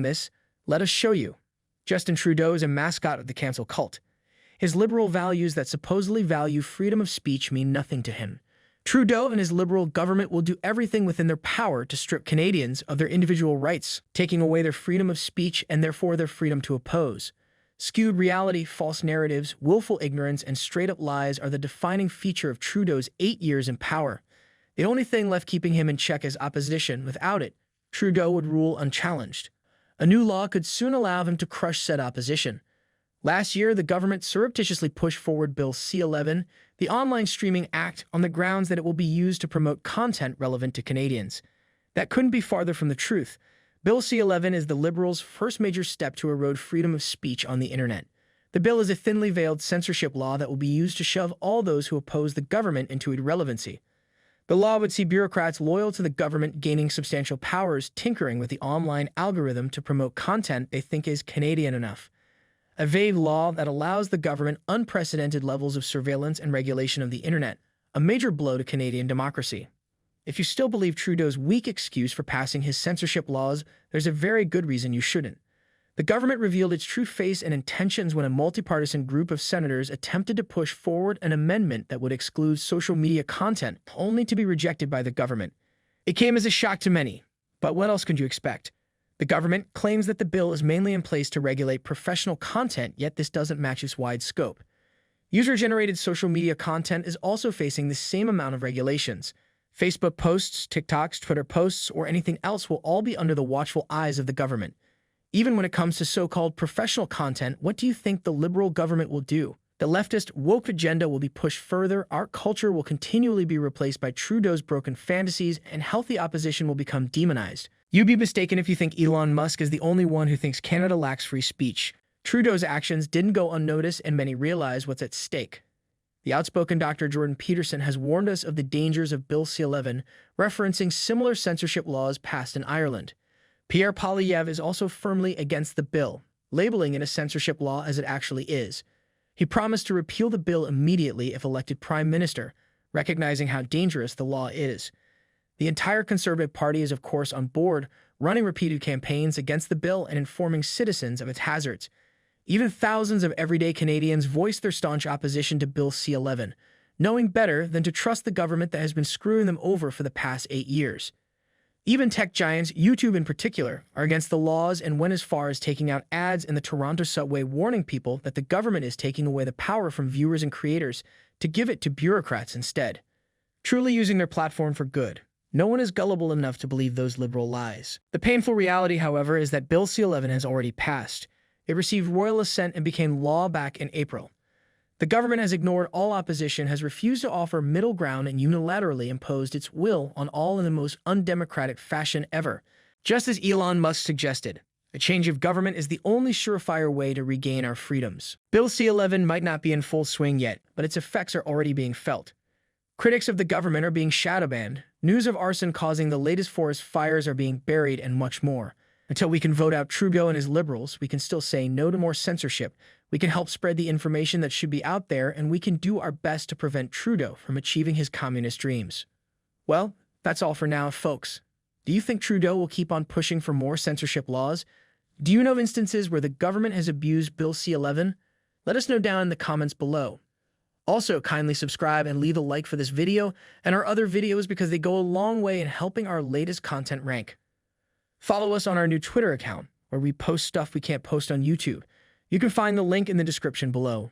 this, let us show you. Justin Trudeau is a mascot of the cancel cult. His liberal values that supposedly value freedom of speech mean nothing to him. Trudeau and his liberal government will do everything within their power to strip Canadians of their individual rights, taking away their freedom of speech and therefore their freedom to oppose. Skewed reality, false narratives, willful ignorance, and straight-up lies are the defining feature of Trudeau's 8 years in power. The only thing left keeping him in check is opposition. Without it, Trudeau would rule unchallenged. A new law could soon allow him to crush said opposition. Last year, the government surreptitiously pushed forward Bill C-11, the Online Streaming Act, on the grounds that it will be used to promote content relevant to Canadians. That couldn't be farther from the truth. Bill C-11 is the Liberals' first major step to erode freedom of speech on the internet. The bill is a thinly veiled censorship law that will be used to shove all those who oppose the government into irrelevancy. The law would see bureaucrats loyal to the government gaining substantial powers, tinkering with the online algorithm to promote content they think is Canadian enough. A vague law that allows the government unprecedented levels of surveillance and regulation of the internet, a major blow to Canadian democracy. If you still believe Trudeau's weak excuse for passing his censorship laws, there's a very good reason you shouldn't. The government revealed its true face and intentions when a multi-partisan group of senators attempted to push forward an amendment that would exclude social media content, only to be rejected by the government. It came as a shock to many, but what else could you expect? The government claims that the bill is mainly in place to regulate professional content, yet this doesn't match its wide scope. User-generated social media content is also facing the same amount of regulations. Facebook posts, TikToks, Twitter posts, or anything else will all be under the watchful eyes of the government. Even when it comes to so-called professional content, what do you think the Liberal government will do? The leftist woke agenda will be pushed further, our culture will continually be replaced by Trudeau's broken fantasies, and healthy opposition will become demonized. You'd be mistaken if you think Elon Musk is the only one who thinks Canada lacks free speech. Trudeau's actions didn't go unnoticed, and many realize what's at stake. The outspoken Dr. Jordan Peterson has warned us of the dangers of Bill C-11, referencing similar censorship laws passed in Ireland. Pierre Poilievre is also firmly against the bill, labeling it a censorship law as it actually is. He promised to repeal the bill immediately if elected Prime Minister, recognizing how dangerous the law is. The entire Conservative Party is, of course, on board, running repeated campaigns against the bill and informing citizens of its hazards. Even thousands of everyday Canadians voiced their staunch opposition to Bill C-11, knowing better than to trust the government that has been screwing them over for the past 8 years. Even tech giants, YouTube in particular, are against the laws and went as far as taking out ads in the Toronto subway warning people that the government is taking away the power from viewers and creators to give it to bureaucrats instead, truly using their platform for good. No one is gullible enough to believe those liberal lies. The painful reality, however, is that Bill C-11 has already passed. It received royal assent and became law back in April. The government has ignored all opposition, has refused to offer middle ground, and unilaterally imposed its will on all in the most undemocratic fashion ever. Just as Elon Musk suggested, a change of government is the only surefire way to regain our freedoms. Bill C-11 might not be in full swing yet, but its effects are already being felt. Critics of the government are being shadow banned, news of arson causing the latest forest fires are being buried, and much more. Until we can vote out Trudeau and his liberals, we can still say no to more censorship. We can help spread the information that should be out there, and we can do our best to prevent Trudeau from achieving his communist dreams. Well, that's all for now, folks. Do you think Trudeau will keep on pushing for more censorship laws? Do you know of instances where the government has abused Bill C-11? Let us know down in the comments below. Also, kindly subscribe and leave a like for this video and our other videos because they go a long way in helping our latest content rank. Follow us on our new Twitter account, where we post stuff we can't post on YouTube. You can find the link in the description below.